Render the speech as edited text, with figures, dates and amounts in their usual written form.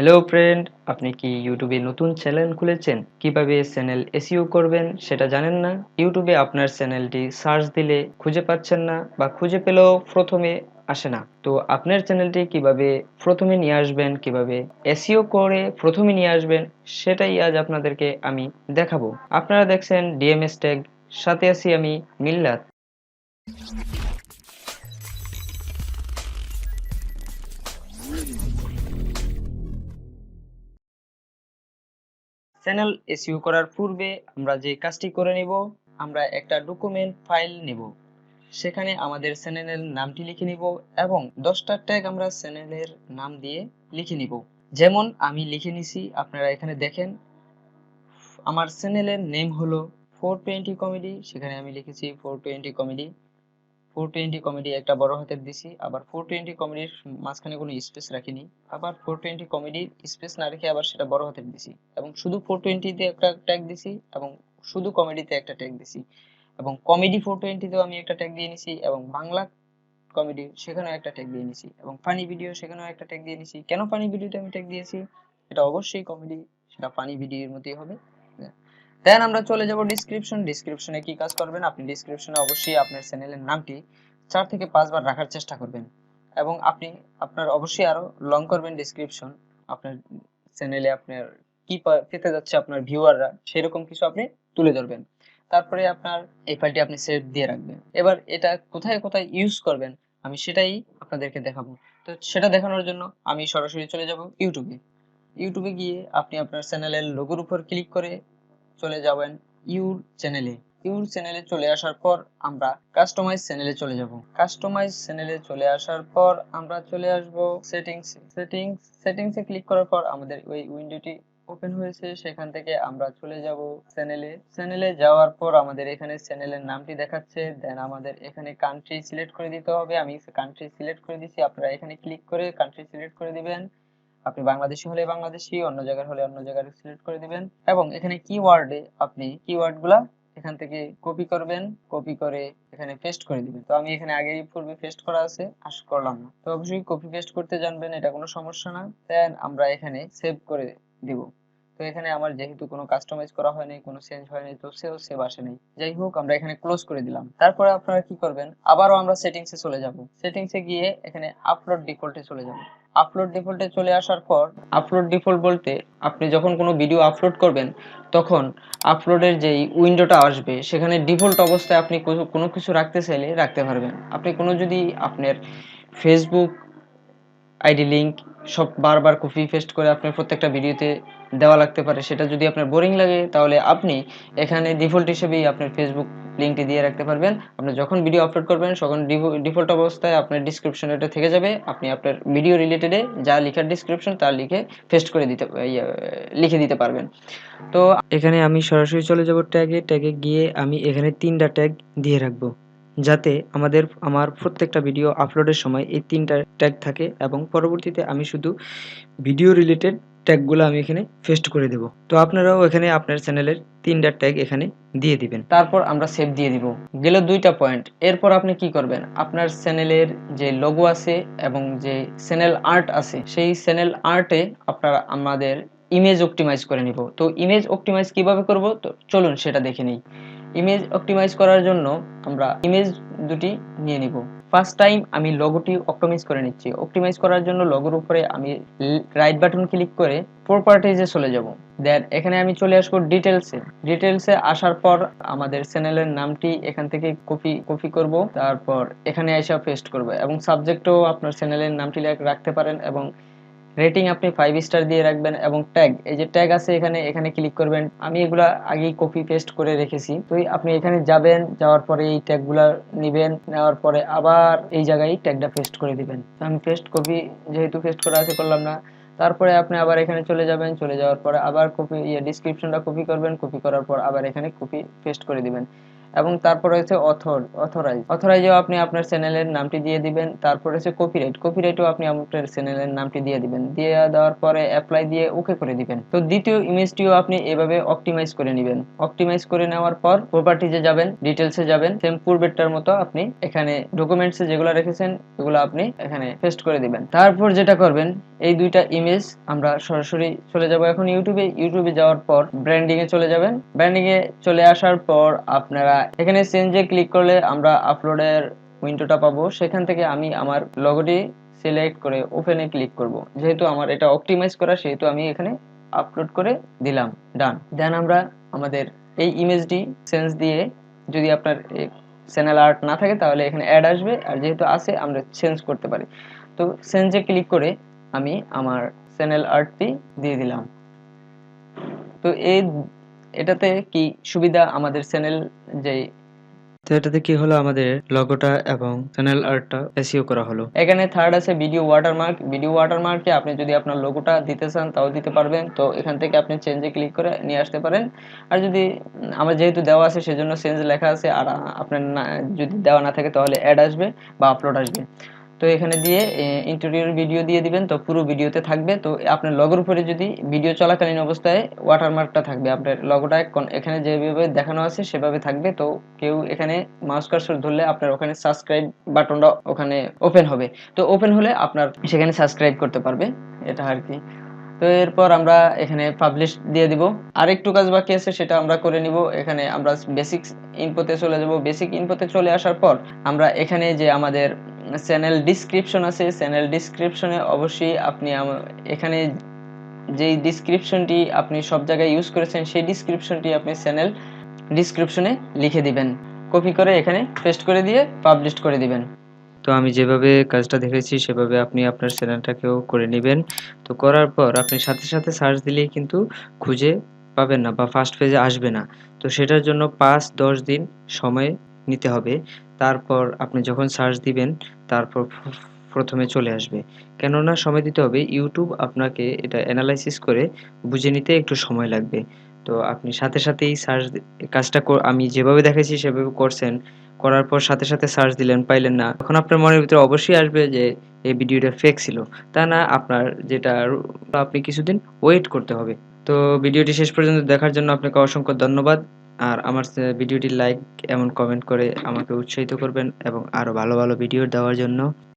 Hello friend, আপনি কি ইউটিউবে নতুন চ্যানেল খুলেছেন? কিভাবে চ্যানেল এসইও করবেন সেটা জানেন না? ইউটিউবে আপনার চ্যানেলটি সার্চ দিলে খুঁজে পাচ্ছেন না বা খুঁজে পেলেও প্রথমে আসে না। তো আপনার চ্যানেলটি কিভাবে প্রথমে নিয়ে আসবেন, কিভাবে এসইও করে প্রথমে নিয়ে আসবেন সেটাই আজ আপনাদেরকে আমি দেখাবো। আপনারা দেখছেন ডিএমএস ট্যাগ, সাথে আছি আমি মিল্লাত। চ্যানেল এসইও করার পূর্বে আমরা যে কাজটি করে নিব, আমরা একটা ডকুমেন্ট ফাইল নিব। সেখানে আমাদের চ্যানেলের নামটি লিখে নিব এবং 10টা ট্যাগ আমরা চ্যানেলের নাম দিয়ে লিখে নিব। যেমন আমি লিখে নিছি, আপনারা এখানে দেখেন আমার চ্যানেলের নেম হলো 420 কমেডি। সেখানে আমি লিখেছি 420 কমেডি। 420 কমেডি একটা বড় হাতের দিছি, আবার 420 কমেডির মাঝখানে কোনো স্পেস রাখিনি, আবার 420 কমেডির স্পেস না রেখে আবার সেটা বড় হাতের দিছি, এবং শুধু 420 তে একটা ট্যাগ দিছি এবং শুধু কমেডিতে একটা ট্যাগ দিছি, এবং কমেডি 420 তেও আমি একটা ট্যাগ দিয়ে নিছি, এবং বাংলা কমেডি সেখানেও একটা ট্যাগ দিয়ে নিছি, এবং ফানি ভিডিও সেখানেও একটা ট্যাগ দিয়ে নিছি। কেন ফানি ভিডিওতে আমি ট্যাগ দিয়েছি? এটা অবশ্যই কমেডি, সেটা ফানি ভিডিওর মতোই হবে। দেন আমরা চলে যাব ডিসক্রিপশনে কি কাজ করবেন, আপনি ডিসক্রিপশনে অবশ্যই আপনার চ্যানেলের নামটি 4 থেকে 5 বার রাখার চেষ্টা করবেন, এবং আপনি আপনার অবশ্যই আরো লং করবেন ডিসক্রিপশন। আপনার চ্যানেলে আপনার কি পেতে যাচ্ছে আপনার ভিউয়াররা, সেরকম কিছু আপনি তুলে ধরবেন। তারপরে আপনার এই ফাইলটি আপনি সেভ দিয়ে রাখবেন। এবার এটা কোথায় কোথায় ইউজ করবেন আমি সেটাই আপনাদেরকে দেখাবো। তো সেটা দেখানোর জন্য আমি সরাসরি চলে যাব ইউটিউবে। ইউটিউবে গিয়ে আপনি আপনার চ্যানেলের লোগোর উপর ক্লিক করে চলে যাবেন ইউর চ্যানেলে। ইউর চ্যানেলে চলে আসার পর আমরা কাস্টমাইজ চ্যানেলে চলে যাব। কাস্টমাইজ চ্যানেলে চলে আসার পর আমরা চলে আসব সেটিংসে ক্লিক করার পর আমাদের ওই উইন্ডোটি ওপেন হয়েছে, সেখান থেকে আমরা চলে যাব চ্যানেলে যাওয়ার পর আমাদের এখানে চ্যানেলের নামটি দেখাচ্ছে, দেন আমাদের এখানে কান্ট্রি সিলেক্ট করে দিতে হবে। আমি কান্ট্রি সিলেক্ট করে দিছি, আপনারা এখানে ক্লিক করে কান্ট্রি সিলেক্ট করে দিবেন। আপনি বাংলাদেশি হলে বাংলাদেশি, অন্য জায়গার হলে অন্য জায়গার সিলেক্ট করে দিবেন, এবং এখানে কিওয়ার্ডে আপনি কিওয়ার্ডগুলা এখান থেকে কপি করবেন, কপি করে এখানে পেস্ট করে দিবেন। তো আমি এখানে আগেই পূর্বে পেস্ট করা আছে, করলাম না। তো অবশ্যই কপি পেস্ট করতে জানবেন, এটা কোনো সমস্যা না। দেন আমরা এখানে সেভ করে দিব। তো এখানে আমার যেহেতু কোনো কাস্টমাইজ করা হয়নি, কোনো চেঞ্জ হয়নি, তো সেভ আসে নাই। যাই হোক, আমরা এখানে ক্লোজ করে দিলাম। তারপরে আপনারা কি করবেন, আবারও আমরা সেটিংসে চলে যাব। সেটিংসে গিয়ে এখানে আপলোড ডিফল্টে চলে যাব। আপলোড ডিফল্টে চলে আসার পর, আপলোড ডিফল্ট বলতে আপনি যখন কোনো ভিডিও আপলোড করবেন তখন আপলোডের যেই উইন্ডোটা আসবে সেখানে ডিফল্ট অবস্থায় আপনি কোনো কিছু রাখতে চাইলে রাখতে পারবেন। আপনি কোনো যদি আপনার ফেসবুক আইডি লিংক সব বারবার কপি পেস্ট করে আপনার প্রত্যেকটা ভিডিওতে দেওয়া লাগতে পারে, সেটা যদি আপনার বোরিং লাগে তাহলে আপনি এখানে ডিফল্ট হিসেবেই আপনার ফেসবুক লিংকটি দিয়ে রাখতে পারবেন। আপনি যখন ভিডিও আপলোড করবেন তখন ডিফল্ট অবস্থায় আপনার ডিসক্রিপশনে এটা থেকে যাবে, আপনি আপনার ভিডিও রিলেটেডে যা লেখার ডিসক্রিপশন তা লিখে পেস্ট করে লিখে দিতে পারবেন। তো এখানে আমি সরাসরি চলে যাব ট্যাগে গিয়ে আমি এখানে 3টা ট্যাগ দিয়ে রাখবো, যাতে আমার প্রত্যেকটা ভিডিও আপলোডের সময় এই 3টা ট্যাগ থাকে, এবং পরবর্তীতে আমি শুধু ভিডিও রিলেটেড ট্যাগগুলো আমি এখানে পেস্ট করে দেব। তো আপনারাও এখানে আপনার চ্যানেলের 3টা ট্যাগ এখানে দিয়ে দিবেন। তারপর আমরা সেভ দিয়ে দিব। গেল 2টা পয়েন্ট। এরপর আপনি কি করবেন, আপনার চ্যানেলের যে লোগো আছে এবং যে চ্যানেল আর্ট আছে, সেই চ্যানেল আর্টে আপনারা আমাদের ইমেজ অপটিমাইজ করে নিব। তো ইমেজ অপটিমাইজ কিভাবে করব, তো চলুন সেটা দেখে নিই। ইমেজ অপটিমাইজ করার জন্য আমরা ইমেজ দুটি নিয়ে নিব। ফার্স্ট টাইম আমি লোগোটি অপটিমাইজ করে নিচ্ছি। অপটিমাইজ করার জন্য লোগোর উপরে আমি রাইট বাটন ক্লিক করে প্রপার্টিজে চলে যাব। দেন এখানে আমি চলে আসবো ডিটেলসে আসার পর আমাদের চ্যানেলের নামটি এখান থেকে কপি করব, তারপর এখানে এসে পেস্ট করব, এবং সাবজেক্টও আপনার চ্যানেলের নামটি রাখতে পারেন, এবং রেটিং আপনি 5 স্টার দিয়ে রাখবেন, এবং ট্যাগ, এই যে ট্যাগ আছে এখানে ক্লিক করবেন। আমি এগুলা আগেই কপি পেস্ট করে রেখেছি, তো আপনি এখানে যাবেন, যাওয়ার পরে এই ট্যাগগুলা নেবেন, নেওয়ার পরে আবার এই জায়গায় ট্যাগটা পেস্ট করে দিবেন। আমি যেহেতু পেস্ট করা আছে করলাম না। তারপরে আপনি আবার এখানে চলে যাবেন, চলে যাওয়ার পরে আবার ডিসক্রিপশনটা কপি করবেন, কপি করার পর আবার এখানে কপি পেস্ট করে দিবেন। এবং তারপর রয়েছে অথরাইজেও আপনি আপনার চ্যানেলের নামটি দিয়ে দিবেন। তারপর হচ্ছে কপিরাইটও আপনি আপনার চ্যানেলের নামটি দিয়ে দিবেন। দিয়ে দেওয়ার পরে অ্যাপ্লাই দিয়ে ওকে করে দিবেন। তো দ্বিতীয় ইমেজটিও আপনি এভাবে অপটিমাইজ করে নেবেন। অপটিমাইজ করে নেওয়ার পর প্রপার্টিজে যাবেন, ডিটেলসে যাবেন, সেম পূর্বেরটার মতো আপনি এখানে ডকুমেন্টসে যেগুলো রেখেছেন এগুলো আপনি এখানে পেস্ট করে দিবেন। তারপর যেটা করবেন, এই দুইটা ইমেজ আমরা সরাসরি চলে যাব এখন ইউটিউবে যাওয়ার পর ব্র্যান্ডিং এ চলে যাবেন। ব্র্যান্ডিং এ চলে আসার পর আপনারা এখানে চেঞ্জে ক্লিক করলে আমরা আপলোডের উইন্ডোটা পাবো। সেখান থেকে আমি আমার লোগোটি সিলেক্ট করে ওপেনে ক্লিক করব। যেহেতু আমার এটা অপটিমাইজ করা সেহেতু আমি এখানে আপলোড করে দিলাম, ডান। দেন আমরা আমাদের এই ইমেজটি চেঞ্জ দিয়ে, যদি আপনার চ্যানেল আর্ট না থাকে তাহলে এখানে অ্যাড আসবে, আর যেহেতু আছে আমরা চেঞ্জ করতে পারি। তো চেঞ্জে ক্লিক করে আমি আমার চ্যানেল আর্টটি দিয়ে দিলাম। তো এটাতে কি সুবিধা, আমাদের চ্যানেল যে তো এটাতে কি হলো, আমাদের লোগোটা এবং চ্যানেল আর্টটা এসইও করা হলো। এখানে থার্ড আছে ভিডিও ওয়াটারমার্কে আপনি যদি আপনার লোগোটা দিতে চান তাও দিতে পারবেন। তো এখান থেকে আপনি চেঞ্জে ক্লিক করে নিয়ে আসতে পারেন। আর যদি আমার যেহেতু দেওয়া আছে সেজন্য চেঞ্জ লেখা আছে, আর আপনার যদি দেওয়া না থাকে তাহলে অ্যাড আসবে বা আপলোড আসবে। তো এখানে দিয়ে ইন্টেরিয়র ভিডিও দিয়ে দিবেন, তো পুরো ভিডিওতে থাকবে। তো আপনার লগোর উপরে যদি ভিডিও চলাকালীন অবস্থায় ওয়াটারমার্কটা থাকবে, আপনার লগোটা এখানে যেভাবে দেখানো আছে সেভাবে থাকবে। তো কেউ এখানে মাউস কার্সর ধরলে আপনার ওখানে সাবস্ক্রাইব বাটনটা ওখানে ওপেন হবে। তো ওপেন হলে আপনার সেখানে সাবস্ক্রাইব করতে পারবে, এটা আর কি। তো এরপর আমরা এখানে পাবলিশ দিয়ে দিব। আরেকটু কাজ বাকি আছে, সেটা আমরা করে নিব। এখানে আমরা বেসিক ইনফোতে চলে যাব। বেসিক ইনফোতে চলে আসার পর আমরা এখানে যে আমাদের চ্যানেল ডিসক্রিপশন আছে, চ্যানেল ডিসক্রিপশনে অবশ্যই আপনি এখানে যেই ডিসক্রিপশনটি আপনি সব জায়গায় ইউজ করেছেন সেই ডিসক্রিপশনটি আপনি চ্যানেল ডিসক্রিপশনে লিখে দিবেন। কপি করে এখানে পেস্ট করে দিয়ে পাবলিশ করে দিবেন। তো আমি যেভাবে কাজটা দেখেছি সেভাবে আপনি আপনার চ্যানেলটাকেও করে নেবেন। তো করার পর আপনি সাথে সাথে সার্চ দিলেই কিন্তু খুঁজে পাবেন না বা ফার্স্ট পেজে আসবে না। তো সেটার জন্য ৫-১০ দিন সময় নিতে হবে। তারপর আপনি যখন সার্চ দিবেন তারপর প্রথমে চলে আসবে। কেননা সময় দিতে হবে, ইউটিউব আপনাকে এটা অ্যানালাইসিস করে বুঝে নিতে একটু সময় লাগবে। তো আপনি সাথে সাথেই কাজটা আমি যেভাবে দেখাইছি সেভাবে করছেন, করার পর সাথে সাথে সার্চ দিলেন, পাইলেন না, তখন আপনার মনের ভিতরে অবশ্যই আসবে যে এই ভিডিওটা ফেক ছিল। তা না, আপনার যেটা আপনি কিছুদিন ওয়েট করতে হবে। তো ভিডিওটি শেষ পর্যন্ত দেখার জন্য আপনাকে অসংখ্য ধন্যবাদ। আর আমার ভিডিওটি লাইক এবং কমেন্ট করে আমাকে উৎসাহিত করবেন এবং আরো ভালো ভালো ভিডিও দেওয়ার জন্য।